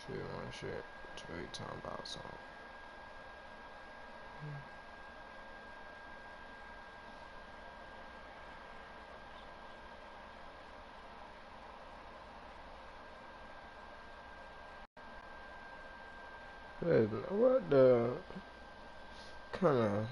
feel one shit. Straight talking about something. What the kind of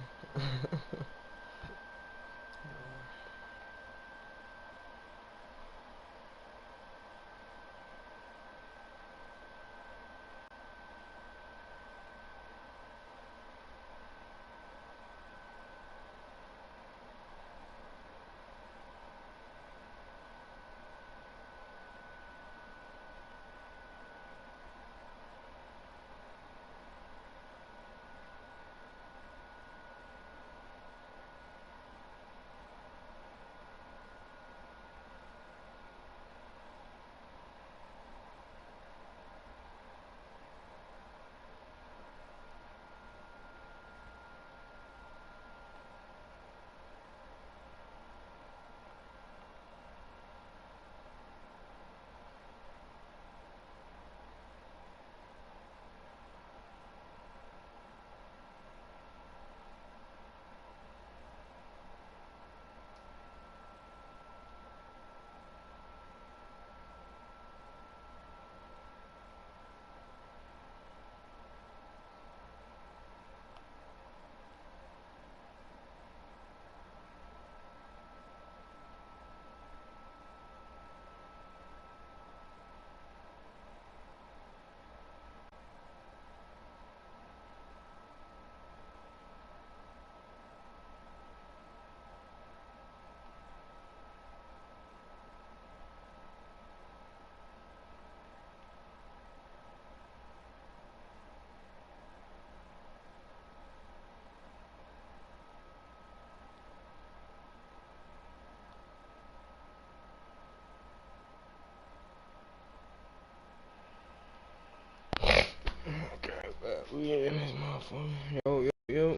okay, but we in this motherfucker. Yo.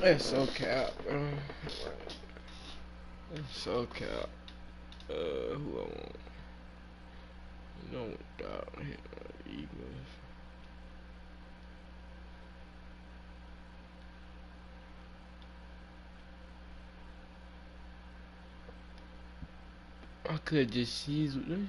That's so cap, bro. That's so cap. Who I want? No doubt. Eagles. I could just seize with this.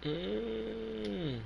Mmm.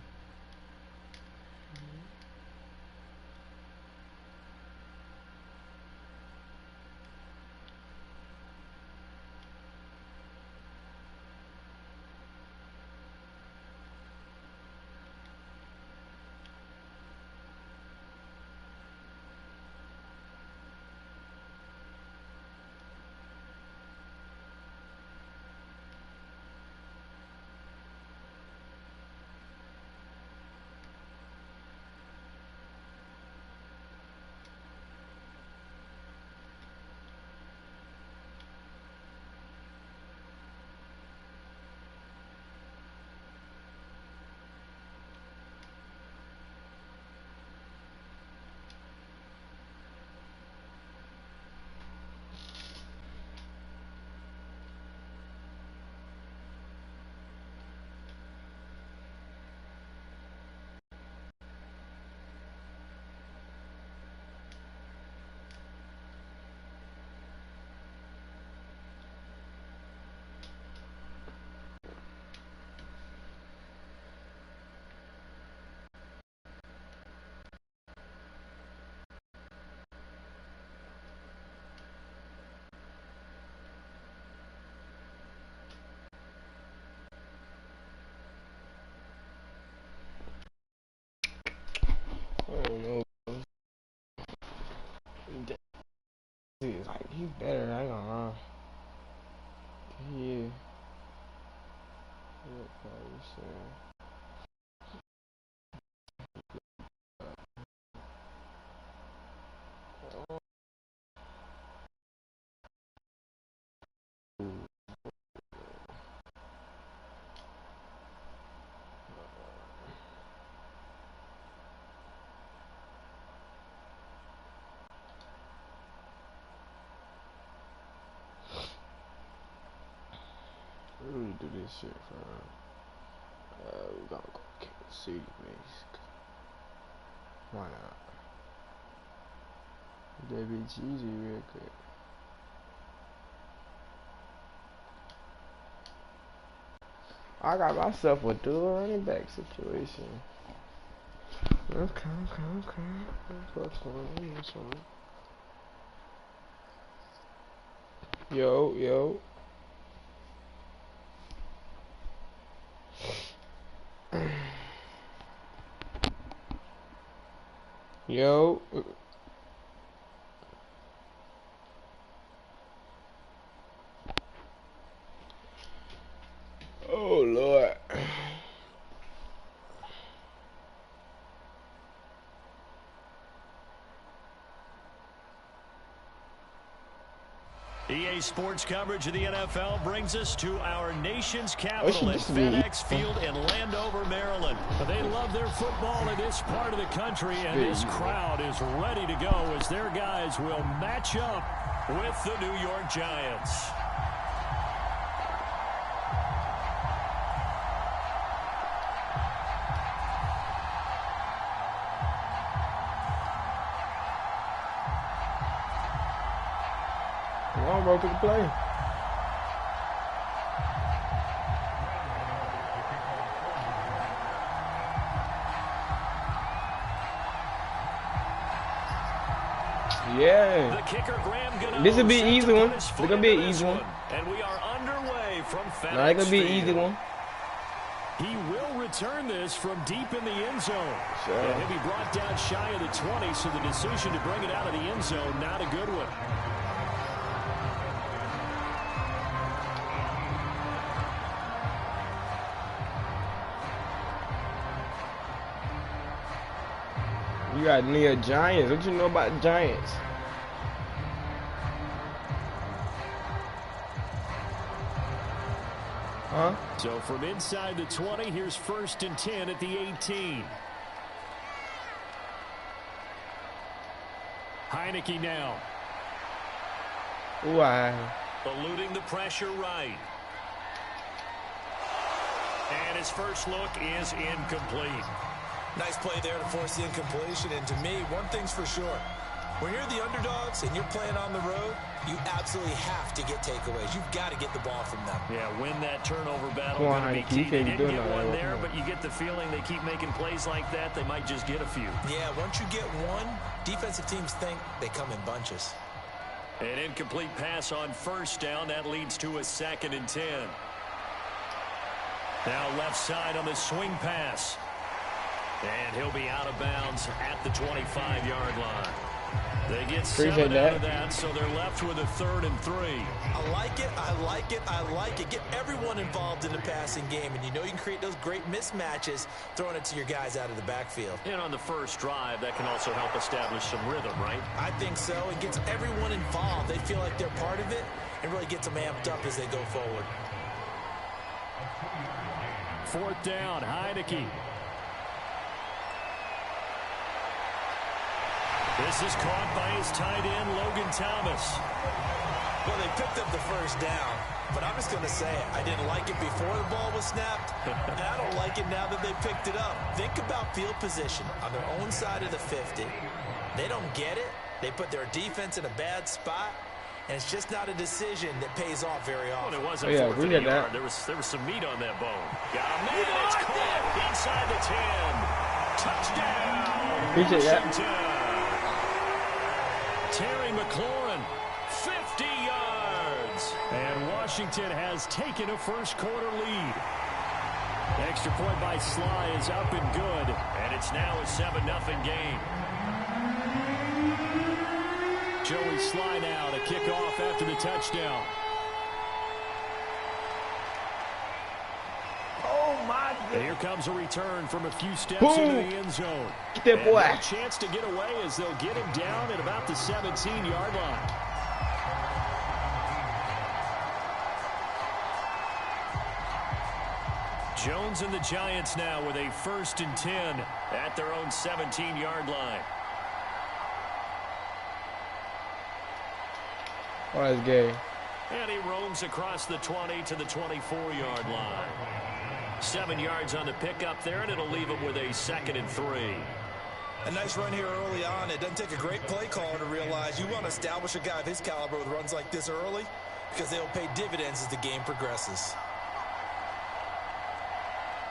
I don't know. He's like, he's better, I ain't gonna lie. Yeah. What probably saying? We do this shit for we gotta go Kansas City, man. Why not? That bitch easy real quick. I got myself a dual running back situation. Okay. That's fine. Yo. Yo. Oh, Lord. EA Sports coverage of the NFL brings us to our nation's capital at FedEx Field in Landover, Maryland. They love their football in this part of the country, and this crowd is ready to go as their guys will match up with the New York Giants. Come on, bro, pick a play. Yeah. The kicker, Graham, this will be an easy one. It's gonna be an easy one. And we are underway from FedEx. Nah, it's gonna be an easy one. He will return this from deep in the end zone. Sure. And he'll be brought down shy of the 20, so the decision to bring it out of the end zone, not a good one. You got near Giants. What you know about Giants? Huh? So from inside the 20, here's 1st and 10 at the 18. Heineke now. Why? Eluding the pressure right. And his first look is incomplete. Nice play there to force the incompletion. And to me, one thing's for sure. When you're the underdogs and you're playing on the road, you absolutely have to get takeaways. You've got to get the ball from them. Yeah, win that turnover battle. Going to be key. They didn't get one there, but you get the feeling they keep making plays like that, they might just get a few. Yeah, once you get one, defensive teams think they come in bunches. An incomplete pass on 1st down. That leads to a 2nd and 10. Now left side on the swing pass. And he'll be out of bounds at the 25-yard line. They get 7 out of that, so they're left with a 3rd and 3. I like it. Get everyone involved in the passing game, and you know you can create those great mismatches throwing it to your guys out of the backfield. And on the first drive, that can also help establish some rhythm, right? I think so. It gets everyone involved. They feel like they're part of it, and really gets them amped up as they go forward. 4th down, Heineke. This is caught by his tight end, Logan Thomas. Well, they picked up the 1st down, but I'm just going to say it. I didn't like it before the ball was snapped, and I don't like it now that they picked it up. Think about field position on their own side of the 50. They don't get it. They put their defense in a bad spot, and it's just not a decision that pays off very often. Well, it wasn't 4th and a yard. There was some meat on that bone. Got a man. It's caught inside the 10. Touchdown. Appreciate that. Terry McLaurin, 50 yards. And Washington has taken a first quarter lead. Extra point by Sly is up and good. And It's now a 7-0 game. Joey Sly now to kick off after the touchdown. And here comes a return from a few steps into the end zone. Get that boy. And no chance to get away as they'll get him down at about the 17-yard line. Jones and the Giants now with a 1st and 10 at their own 17-yard line. Oh, that's gay. And he roams across the 20 to the 24-yard line. 7 yards on the pickup there, and it'll leave him with a 2nd and 3. A nice run here early on. It doesn't take a great play caller to realize you want to establish a guy of his caliber with runs like this early because they'll pay dividends as the game progresses.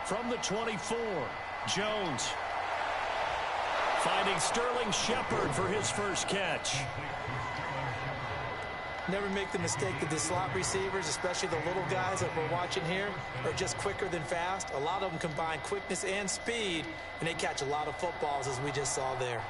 From the 24, Jones finding Sterling Shepard for his first catch. Never make the mistake that the slot receivers, especially the little guys that we're watching here, are just quicker than fast. A lot of them combine quickness and speed, and they catch a lot of footballs, as we just saw there.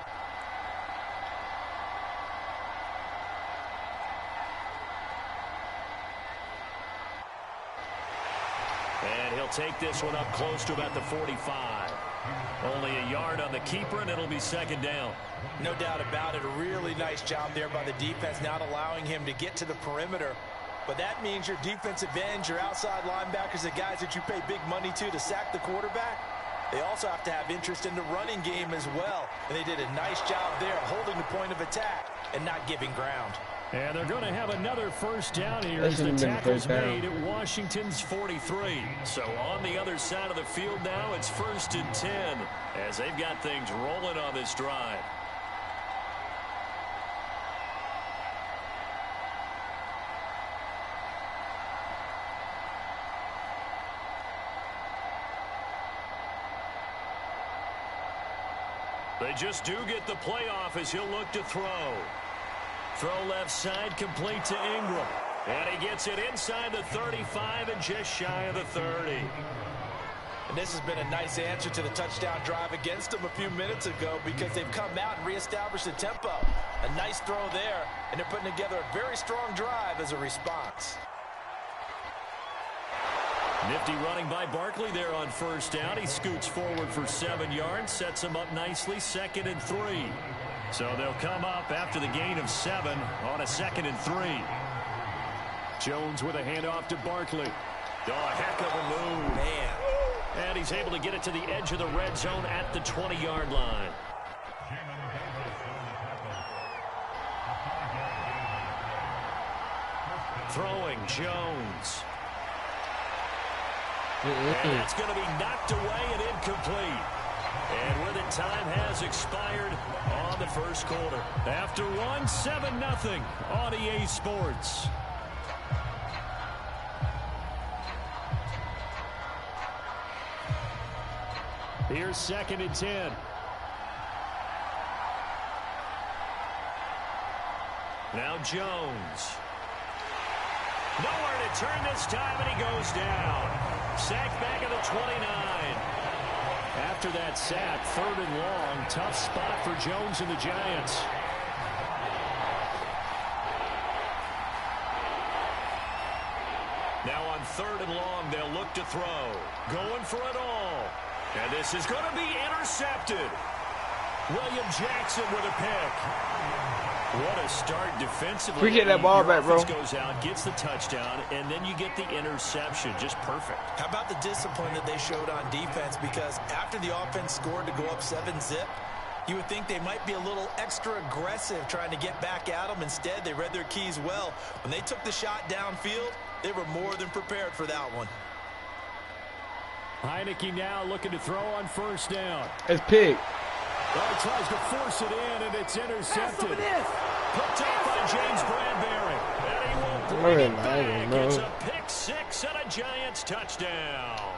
And he'll take this one up close to about the 45. Only a yard on the keeper, and it'll be 2nd down. No doubt about it. A really nice job there by the defense, not allowing him to get to the perimeter. But that means your defensive ends, your outside linebackers, the guys that you pay big money to sack the quarterback, they also have to have interest in the running game as well. And they did a nice job there holding the point of attack and not giving ground. And they're going to have another 1st down here as the tackle's made at Washington's 43. So on the other side of the field now, it's 1st and 10 as they've got things rolling on this drive. They just do get the playoff as he'll look to throw. Throw left side, complete to Ingram. And he gets it inside the 35 and just shy of the 30. And this has been a nice answer to the touchdown drive against them a few minutes ago because they've come out and reestablished the tempo. A nice throw there, and they're putting together a very strong drive as a response. Nifty running by Barkley there on 1st down. He scoots forward for 7 yards, sets him up nicely, 2nd and 3. So they'll come up after the gain of 7 on a 2nd and 3. Jones with a handoff to Barkley. Oh, a heck of a move. Man. And he's able to get it to the edge of the red zone at the 20-yard line. Throwing Jones. And that's going to be knocked away and incomplete. And with it, time has expired on the 1st quarter. After 7-0 on EA Sports. Here's 2nd and 10. Now Jones. Nowhere to turn this time, and he goes down. Sacked back at the 29. After that sack, 3rd and long, tough spot for Jones and the Giants. Now on 3rd and long, they'll look to throw. Going for it all. And this is going to be intercepted. William Jackson with a pick. What a start defensively. Appreciate that ball back, bro. Goes out, gets the touchdown, and then you get the interception. Just perfect. How about the discipline that they showed on defense? Because after the offense scored to go up 7-zip, you would think they might be a little extra aggressive trying to get back at them. Instead, they read their keys well. When they took the shot downfield, they were more than prepared for that one. Heineke now looking to throw on 1st down. It's Pig. Well, he tries to force it in, and it's intercepted. Picked up by James Bradbury. And he will bring it back. It's a pick 6 and a Giants touchdown.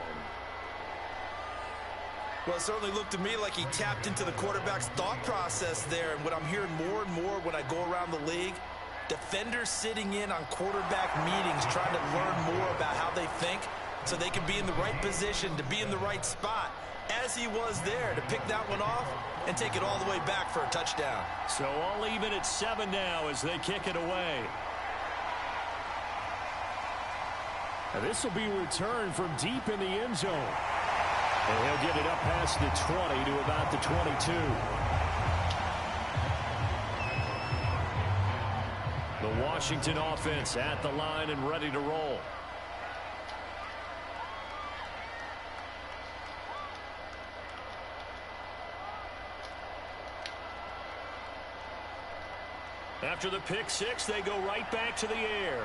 Well, it certainly looked to me like he tapped into the quarterback's thought process there. And what I'm hearing more and more when I go around the league, defenders sitting in on quarterback meetings trying to learn more about how they think so they can be in the right position to be in the right spot. as he was there to pick that one off and take it all the way back for a touchdown. So all even at 7 now as they kick it away. And this will be returned from deep in the end zone. And he'll get it up past the 20 to about the 22. The Washington offense at the line and ready to roll. After the pick six, they go right back to the air.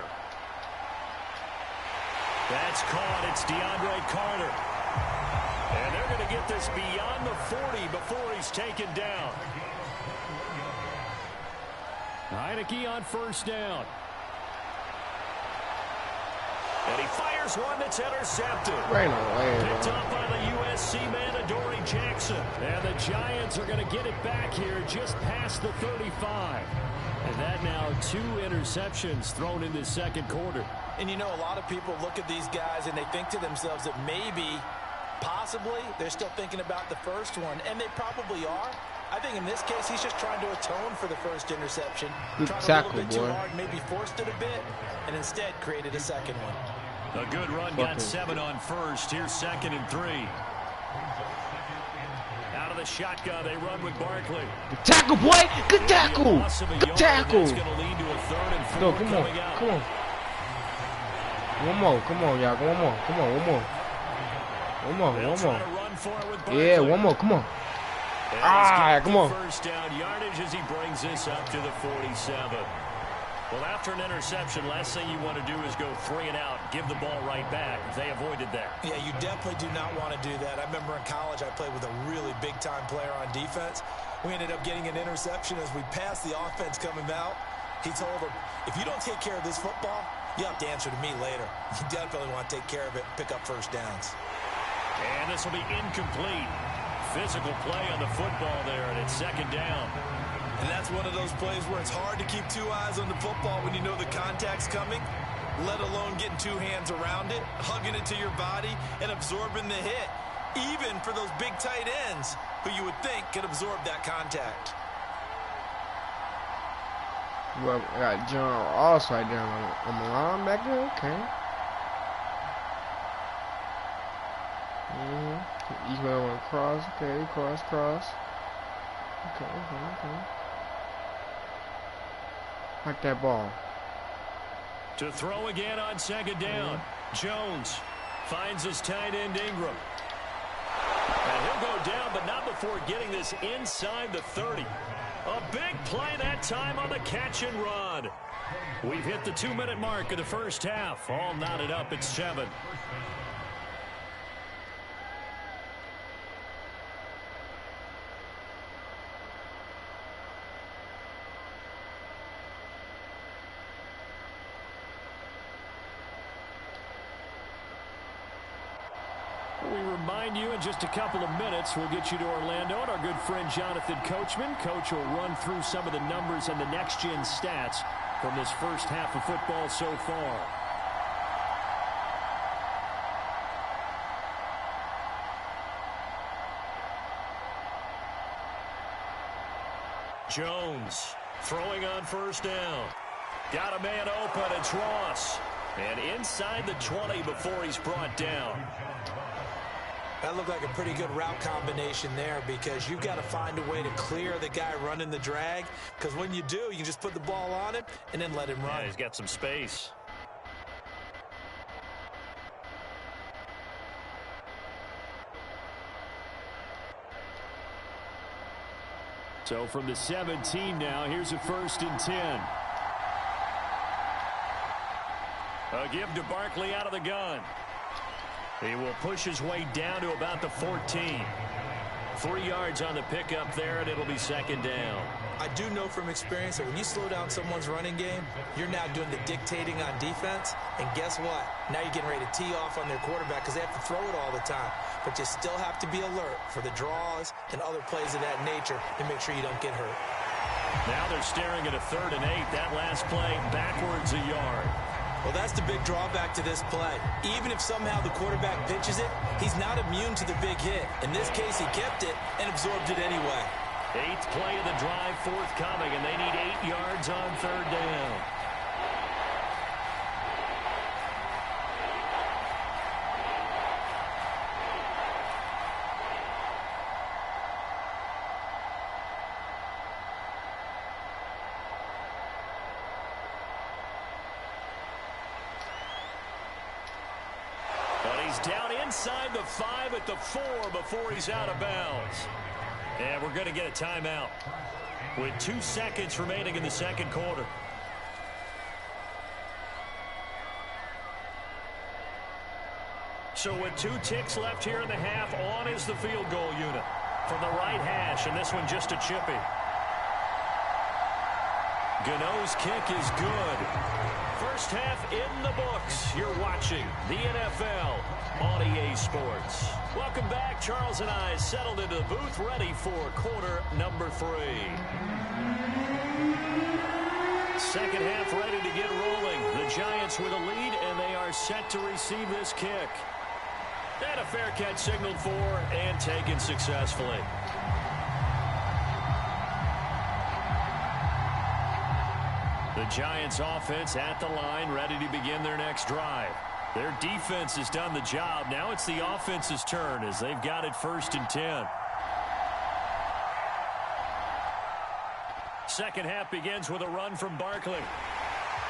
That's caught. It's DeAndre Carter. And they're going to get this beyond the 40 before he's taken down. Heineke on first down. And he fires one that's intercepted. Right away. Picked up by the USC man, Adoree Jackson. And the Giants are going to get it back here just past the 35. And that now 2 interceptions thrown in this second quarter. And you know, a lot of people look at these guys and they think to themselves that maybe, possibly, they're still thinking about the first one. And they probably are. I think in this case, he's just trying to atone for the first interception. Good tried tackle, a little bit boy. too hard, maybe forced it a bit, and instead created a second one. A good run, got 7 on first. Here's 2nd and 3. Out of the shotgun, they run with Barkley. Good tackle, boy. Good tackle. Good tackle. That's going to lead to a 3rd and 4 No, come on. coming out. Come on. One more. Come on, y'all. One more. Come on. One more. One more. They'll One try more. to run for it with Barkley. Yeah, one more. Come on. And Ah, he's got come the on. First down yardage as he brings this up to the 47. Well, after an interception, last thing you want to do is go 3 and out, give the ball right back. They avoided that. Yeah, you definitely do not want to do that. I remember in college I played with a really big-time player on defense. We ended up getting an interception as we passed the offense coming out. He told him, if you don't take care of this football, you have to answer to me later. You definitely want to take care of it, pick up first downs. And this will be incomplete. Physical play on the football there, and it's 2nd down. And that's one of those plays where it's hard to keep 2 eyes on the football when you know the contact's coming, let alone getting 2 hands around it, hugging it to your body, and absorbing the hit, even for those big tight ends who you would think could absorb that contact. Well, I got John Ross right there on the line back there. Okay. Each man went cross. Okay, cross. Okay. Like that ball. To throw again on 2nd down. Jones finds his tight end Ingram. And he'll go down, but not before getting this inside the 30. A big play that time on the catch and run. We've hit the 2-minute mark of the first half. All knotted up at 7. We remind you in just a couple of minutes, we'll get you to Orlando and our good friend Jonathan Coachman. Coach will run through some of the numbers and the next-gen stats from this first half of football so far. Jones throwing on first down. Got a man open, it's Ross. And inside the 20 before he's brought down. That looked like a pretty good route combination there because you've got to find a way to clear the guy running the drag, because when you do, you just put the ball on him and then let him run. Yeah, he's got some space. So from the 17 now, here's a 1st and 10. A give to Barkley out of the gun. He will push his way down to about the 14. 3 yards on the pickup there, and it'll be 2nd down. I do know from experience that when you slow down someone's running game, you're now doing the dictating on defense. And guess what? Now you're getting ready to tee off on their quarterback because they have to throw it all the time. But you still have to be alert for the draws and other plays of that nature to make sure you don't get hurt. Now they're staring at a 3rd and 8. That last play backwards a yard. Well, that's the big drawback to this play. Even if somehow the quarterback pitches it, he's not immune to the big hit. In this case, he kept it and absorbed it anyway. 8th play of the drive forthcoming, and they need 8 yards on 3rd down. Down inside the 5 at the 4 before he's out of bounds. And we're going to get a timeout with 2 seconds remaining in the 2nd quarter. So with 2 ticks left here in the half, on is the field goal unit from the right hash, and this one just a chippy. Gano's kick is good. First half in the books. You're watching the NFL on EA Sports. Welcome back. Charles and I settled into the booth, ready for quarter number 3. Second half ready to get rolling. The Giants with a lead, and they are set to receive this kick. And a fair catch signaled for and taken successfully. The Giants offense at the line, ready to begin their next drive. Their defense has done the job. Now it's the offense's turn as they've got it 1st and 10. Second half begins with a run from Barkley.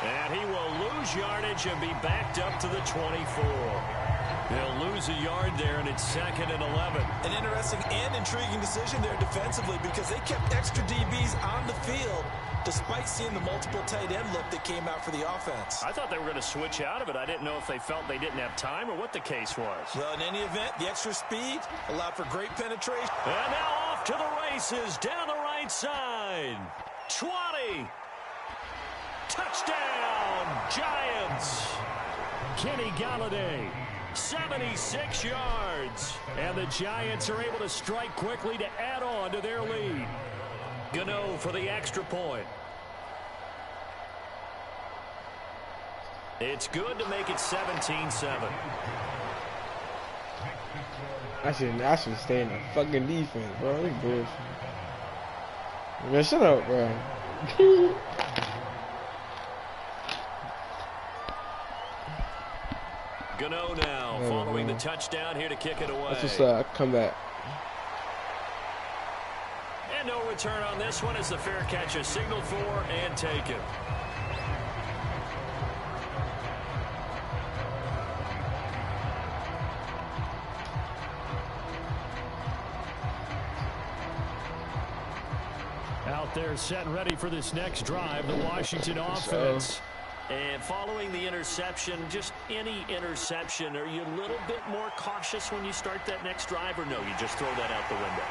And he will lose yardage and be backed up to the 24. They'll lose a yard there, and it's 2nd and 11. An interesting and intriguing decision there defensively because they kept extra DBs on the field despite seeing the multiple tight end look that came out for the offense. I thought they were going to switch out of it. I didn't know if they felt they didn't have time or what the case was. Well, in any event, the extra speed allowed for great penetration. And now off to the races down the right side. 20. Touchdown, Giants. Kenny Galladay, 76 yards. And the Giants are able to strike quickly to add on to their lead. Gano for the extra point. It's good to make it 17-7. I should stay in the fucking defense, bro. This bullshit. Man, shut up, bro. Gano now following the touchdown here to kick it away. That's just come back. And no return on this one as the fair catch is signaled for and taken. Out there set and ready for this next drive, the Washington offense. And following the interception, just any interception, are you a little bit more cautious when you start that next drive, or no, you just throw that out the window?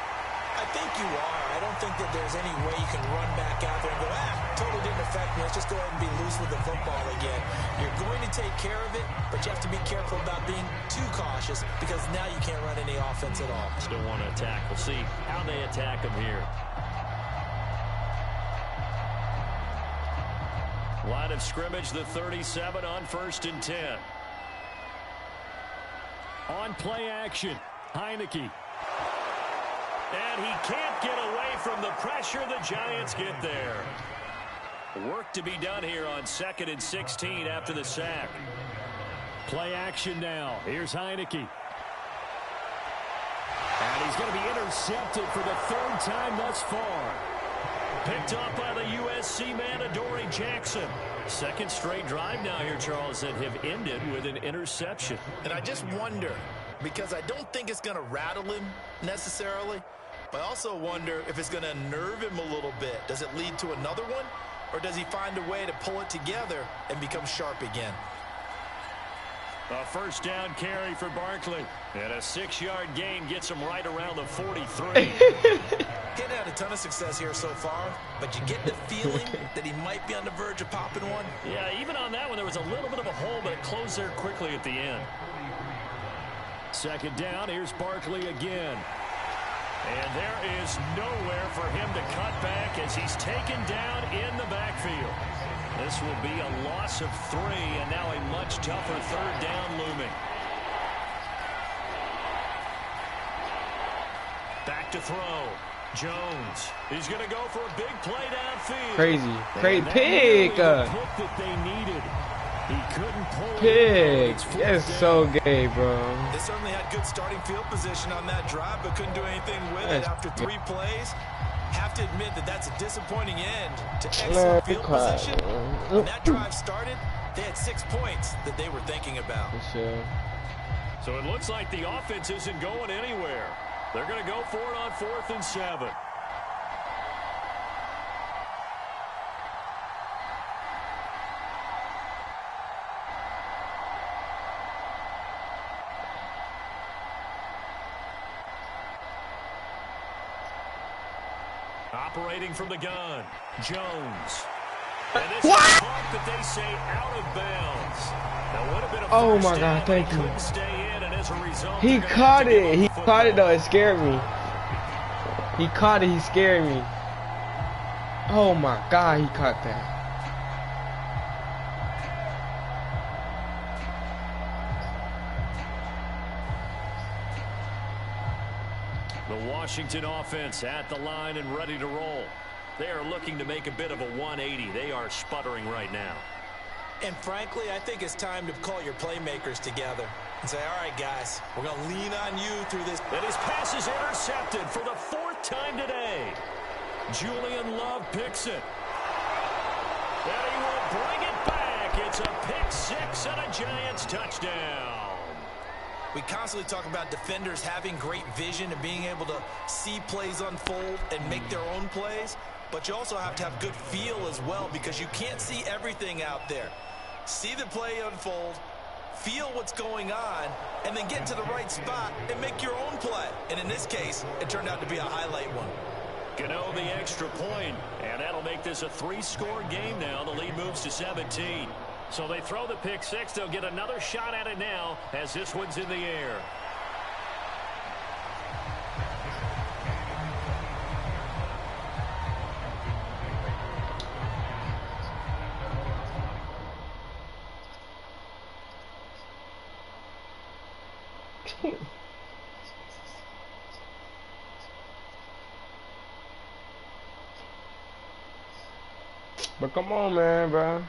I think you are. I don't think that there's any way you can run back out there and go, totally didn't affect me. Let's just go ahead and be loose with the football again. You're going to take care of it, but you have to be careful about being too cautious because now you can't run any offense at all. Still want to attack. We'll see how they attack them here. Line of scrimmage, the 37 on 1st and 10. On play action, Heineke. And he can't get away from the pressure. The Giants get there. Work to be done here on 2nd and 16 after the sack. Play action now. Here's Heineke. And he's going to be intercepted for the 3rd time thus far. Picked up by the USC man, Adoree Jackson. 2nd straight drive now here, Charles, that have ended with an interception. And I just wonder, because I don't think it's going to rattle him necessarily, but I also wonder if it's going to nerve him a little bit. Does it lead to another one, or does he find a way to pull it together and become sharp again? A 1st down carry for Barkley. And a 6-yard gain gets him right around the 43. He's had a ton of success here so far, but you get the feeling that he might be on the verge of popping one. Yeah, even on that one, there was a little bit of a hole, but it closed there quickly at the end. 2nd down, here's Barkley again. And there is nowhere for him to cut back as he's taken down in the backfield. This will be a loss of 3, and now a much tougher third down looming. Back to throw. Jones. He's going to go for a big play downfield. Crazy pick. That they needed. He couldn't pull pick. That's so gay, bro. They certainly had good starting field position on that drive, but couldn't do anything with it after 3 plays. Have to admit that that's a disappointing end to excellent field position. When that drive started, they had 6 points that they were thinking about. So it looks like the offense isn't going anywhere. They're going to go for it on 4th and 7. Operating from the gun, Jones. And this is a punt that they say out of bounds. That would have been a oh my God, thank you. Stay in, and as a result, he caught it. He caught it though. It scared me. He caught it. He scared me. Oh my God, he caught that. The Washington offense at the line and ready to roll. They are looking to make a bit of a 180. They are sputtering right now. And frankly, I think it's time to call your playmakers together and say, all right, guys, we're going to lean on you through this. And his pass is intercepted for the 4th time today. Julian Love picks it. And he will bring it back. It's a pick 6 and a Giants touchdown. We constantly talk about defenders having great vision and being able to see plays unfold and make their own plays. But you also have to have good feel as well, because you can't see everything out there. See the play unfold, feel what's going on, and then get to the right spot and make your own play. And in this case, it turned out to be a highlight one. Gano the extra point, and that'll make this a 3-score game now. The lead moves to 17. So they throw the pick 6. They'll get another shot at it now as this one's in the air. But come on, man, bro.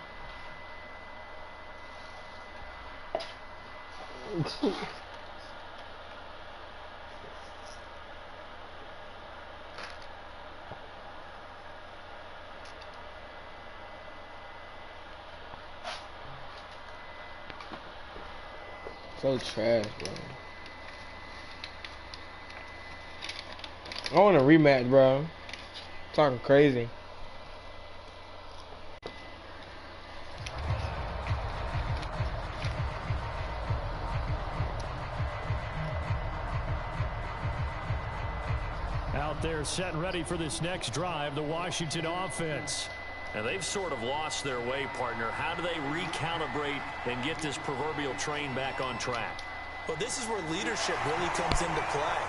So trash, bro. I want a rematch, bro. Talking crazy. Out there set and ready for this next drive, the Washington offense. And they've sort of lost their way, partner. How do they recalibrate and get this proverbial train back on track? Well, this is where leadership really comes into play.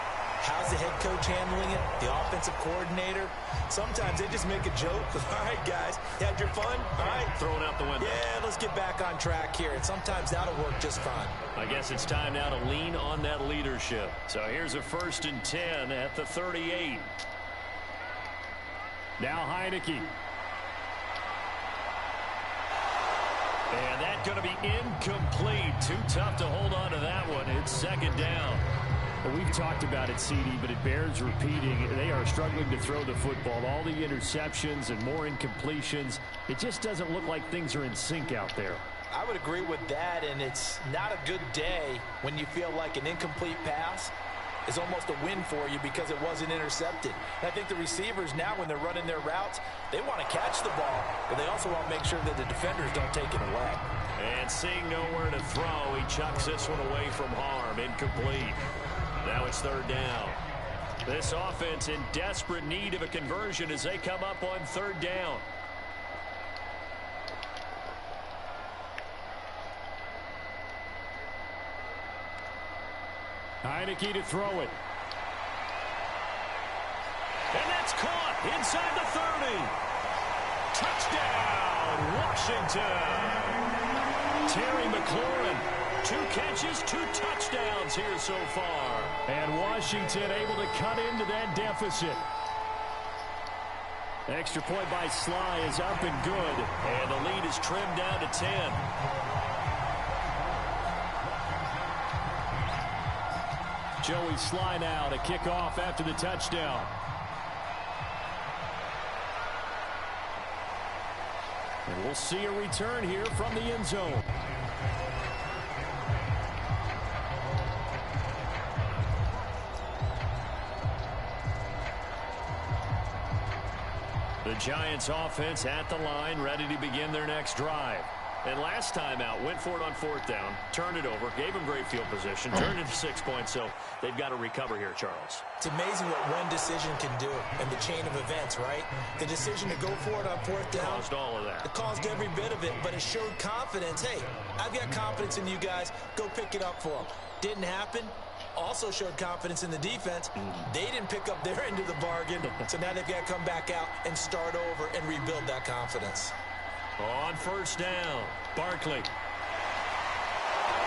How's the head coach handling it? The offensive coordinator? Sometimes they just make a joke. All right, guys, you had your fun? All right. Throw it out the window. Yeah, let's get back on track here. And sometimes that'll work just fine. I guess it's time now to lean on that leadership. So here's a 1st and 10 at the 38. Now Heineke. And that's going to be incomplete. Too tough to hold on to that one. It's 2nd down. Well, we've talked about it, CD, but it bears repeating. They are struggling to throw the football. All the interceptions and more incompletions. It just doesn't look like things are in sync out there. I would agree with that, and it's not a good day when you feel like an incomplete pass is almost a win for you because it wasn't intercepted. And I think the receivers now, when they're running their routes, they want to catch the ball, but they also want to make sure that the defenders don't take it away. And seeing nowhere to throw, he chucks this one away from harm. Incomplete. Now it's 3rd down. This offense in desperate need of a conversion as they come up on 3rd down. Heineke to throw it. And that's caught inside the 30. Touchdown, Washington. Terry McLaurin. 2 catches, 2 touchdowns here so far. And Washington able to cut into that deficit. Extra point by Sly is up and good. And the lead is trimmed down to 10. Joey Sly now to kick off after the touchdown. And we'll see a return here from the end zone. The Giants offense at the line, ready to begin their next drive. And last time out, went for it on 4th down, turned it over, gave them great field position, turned it to 6 points, so they've got to recover here, Charles. It's amazing what one decision can do in the chain of events, right? The decision to go for it on 4th down. Caused all of that. It caused every bit of it, but it showed confidence. Hey, I've got confidence in you guys. Go pick it up for them. Didn't happen. Also showed confidence in the defense. They didn't pick up their end of the bargain, so now they've got to come back out and start over and rebuild that confidence. On 1st down, Barkley.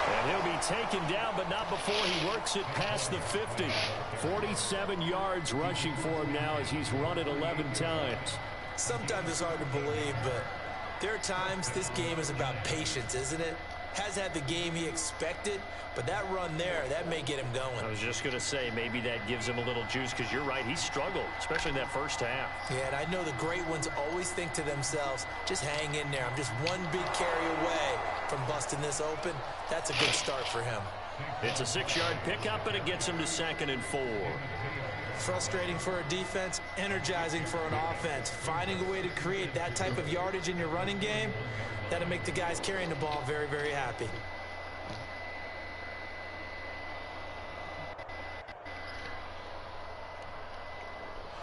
And he'll be taken down, but not before he works it past the 50. 47 yards rushing for him now as he's run it 11 times. Sometimes it's hard to believe, but there are times this game is about patience, isn't it? Has had the game he expected, but that run there, that may get him going. I was just going to say, maybe that gives him a little juice, because you're right, he struggled, especially in that first half. Yeah, and I know the great ones always think to themselves, just hang in there. I'm just one big carry away from busting this open. That's a good start for him. It's a 6-yard pickup, and it gets him to 2nd and 4. Frustrating for a defense, energizing for an offense. Finding a way to create that type of yardage in your running game, that'll make the guys carrying the ball very, very happy.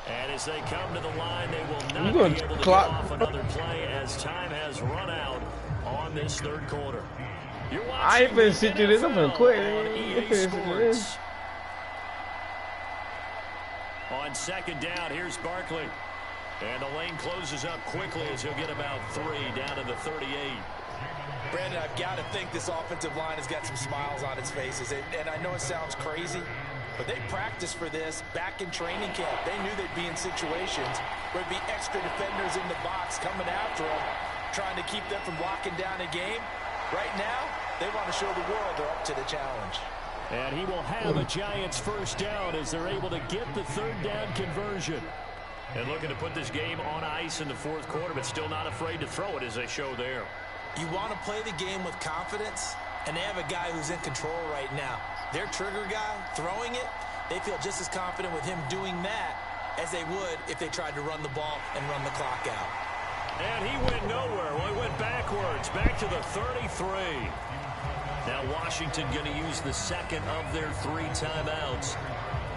And as they come to the line, they will not be able to get off another play as time has run out on this 3rd quarter. You're watching I ain't finna sit through this. I'm finna quit. On 2nd down, here's Barkley. And the lane closes up quickly as he'll get about 3 down to the 38. Brandon, I've got to think this offensive line has got some smiles on its faces. And I know it sounds crazy, but they practiced for this back in training camp. They knew they'd be in situations where there'd be extra defenders in the box coming after them, trying to keep them from locking down a game. Right now, they want to show the world they're up to the challenge. And he will have a Giants 1st down as they're able to get the 3rd down conversion. And looking to put this game on ice in the 4th quarter, but still not afraid to throw it as they show there. You want to play the game with confidence, and they have a guy who's in control right now. Their trigger guy, throwing it, they feel just as confident with him doing that as they would if they tried to run the ball and run the clock out. And he went nowhere. Well, he went backwards, back to the 33. Now Washington going to use the 2nd of their 3 timeouts.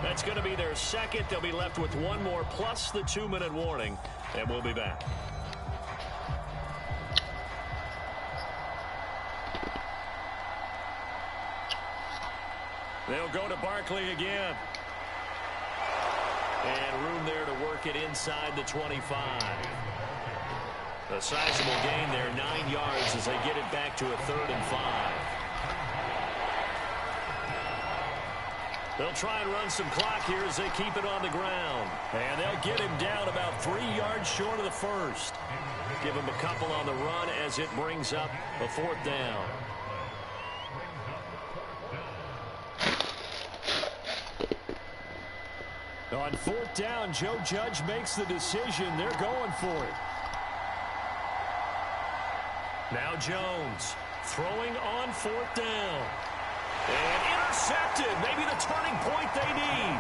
That's going to be their 2nd. They'll be left with 1 more plus the 2-minute warning, and we'll be back. They'll go to Barkley again. And room there to work it inside the 25. A sizable gain there, 9 yards as they get it back to a 3rd and 5. They'll try and run some clock here as they keep it on the ground. And they'll get him down about 3 yards short of the 1st. Give him a couple on the run as it brings up a 4th down. On 4th down, Joe Judge makes the decision. They're going for it. Now Jones throwing on 4th down. And intercepted. Maybe the turning point they need.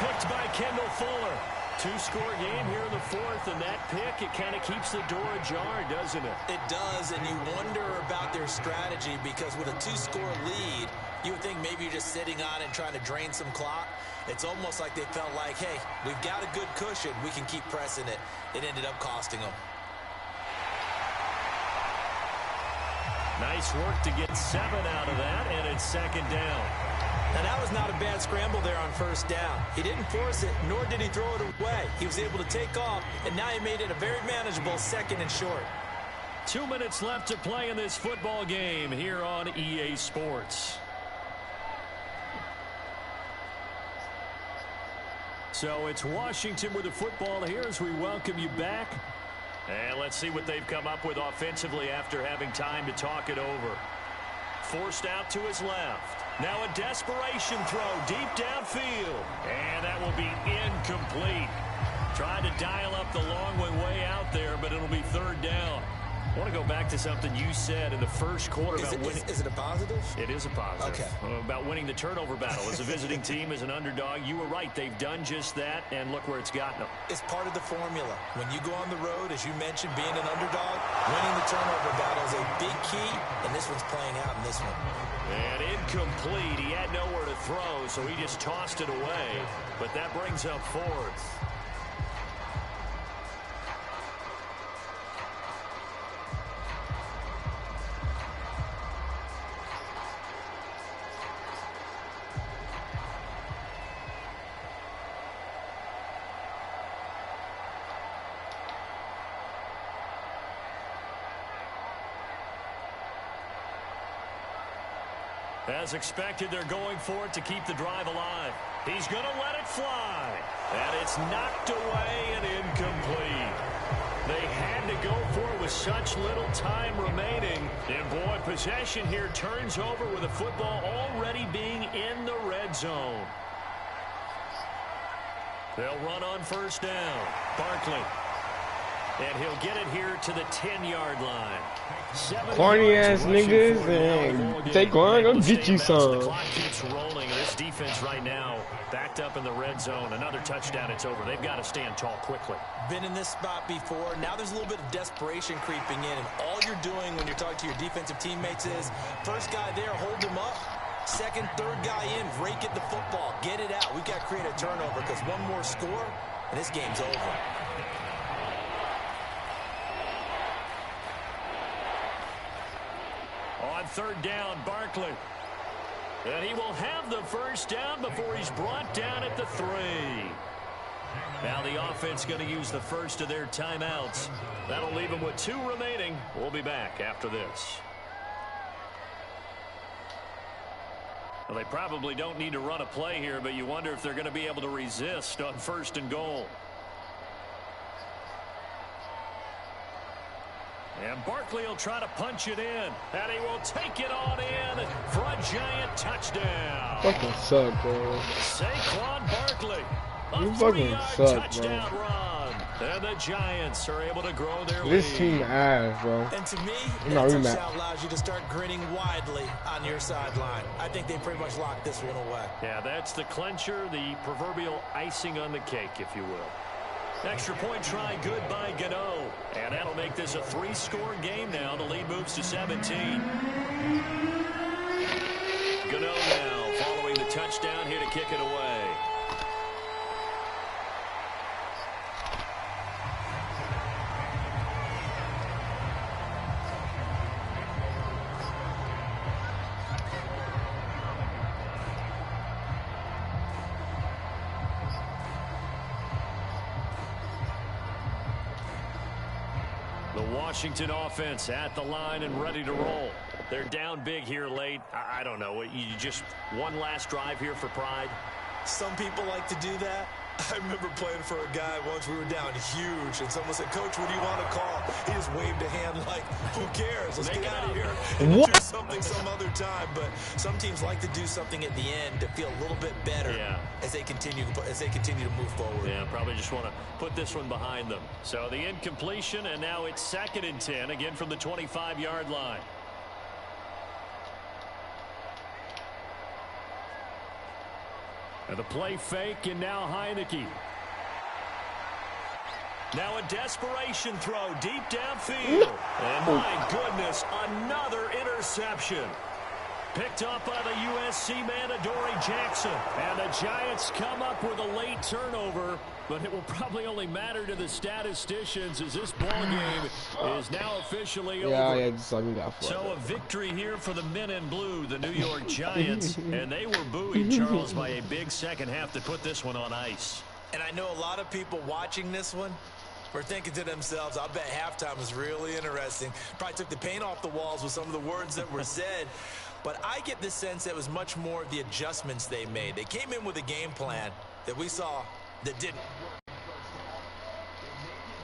Picked by Kendall Fuller. 2-score game here in the 4th, and that pick, it kind of keeps the door ajar, doesn't it? It does, and you wonder about their strategy because with a 2-score lead, you would think maybe you're just sitting on it and trying to drain some clock. It's almost like they felt like, hey, we've got a good cushion. We can keep pressing it. It ended up costing them. Nice work to get 7 out of that, and it's 2nd down. Now, that was not a bad scramble there on 1st down. He didn't force it, nor did he throw it away. He was able to take off, and now he made it a very manageable 2nd and short. 2 minutes left to play in this football game here on EA Sports. So it's Washington with the football here as we welcome you back. And let's see what they've come up with offensively after having time to talk it over. Forced out to his left. Now a desperation throw deep downfield. And that will be incomplete. Tried to dial up the long one way out there, but it'll be third down. I want to go back to something you said in the first quarter about winning. Is it a positive? It is a positive. Okay. About winning the turnover battle. As a visiting team, as an underdog, you were right. They've done just that, and look where it's gotten them. It's part of the formula. When you go on the road, as you mentioned, being an underdog, winning the turnover battle is a big key, and this one's playing out in this one. And incomplete. He had nowhere to throw, so he just tossed it away. But that brings up fourth. As expected, they're going for it to keep the drive alive. He's going to let it fly. And it's knocked away and incomplete. They had to go for it with such little time remaining. And, boy, possession here turns over with the football already being in the red zone. They'll run on first down. Barkley. And he'll get it here to the 10-yard line. Corny-ass niggas, and take one, go get you some. The clock keeps rolling. This defense right now backed up in the red zone. Another touchdown, it's over. They've got to stand tall quickly. Been in this spot before. Now there's a little bit of desperation creeping in, and all you're doing when you're talking to your defensive teammates is, first guy there, hold him up. Second, third guy in, rake at the football. Get it out. We've got to create a turnover because one more score, and this game's over. On third down, Barkley. And he will have the first down before he's brought down at the 3. Now the offense going to use the first of their timeouts. That'll leave them with 2 remaining. We'll be back after this. Well, they probably don't need to run a play here, but you wonder if they're going to be able to resist on first and goal. And Barkley will try to punch it in. And he will take it on in for a giant touchdown. Fucking suck, bro. Saquon Barkley. You A fucking 3-yard suck, touchdown bro. run. And the Giants are able to grow their lead. This team ass, bro. And to me, No, that touchdown allows you to start grinning widely on your sideline. I think they pretty much locked this one away. Yeah, that's the clincher, the proverbial icing on the cake, if you will. Extra point try good by Gano. And that'll make this a 3-score game now. The lead moves to 17. Gano now following the touchdown here to kick it away. Washington offense at the line and ready to roll. They're down big here late. I don't know. You just one last drive here for pride? Some people like to do that. I remember playing for a guy once. We were down huge, and someone said, "Coach, what do you want to call?" He just waved a hand like, "Who cares? Let's get out of here and do something some other time." But some teams like to do something at the end to feel a little bit better as they continue to move forward. Yeah, probably just want to put this one behind them. So the incompletion, and now it's 2nd and 10, again from the 25-yard line. And the play fake, and now Heineke. Now a desperation throw deep downfield. And my goodness, another interception. Picked up by the USC man, Adoree Jackson. And the Giants come up with a late turnover, but it will probably only matter to the statisticians as this ball game is now officially over. Yeah, just like we got so a victory here for the men in blue, the New York Giants, and they were buoyed, Charles, by a big second half to put this one on ice. And I know a lot of people watching this one, were thinking to themselves, I'll bet halftime was really interesting. Probably took the paint off the walls with some of the words that were said. But I get the sense that it was much more of the adjustments they made. They came in with a game plan that we saw that didn't work.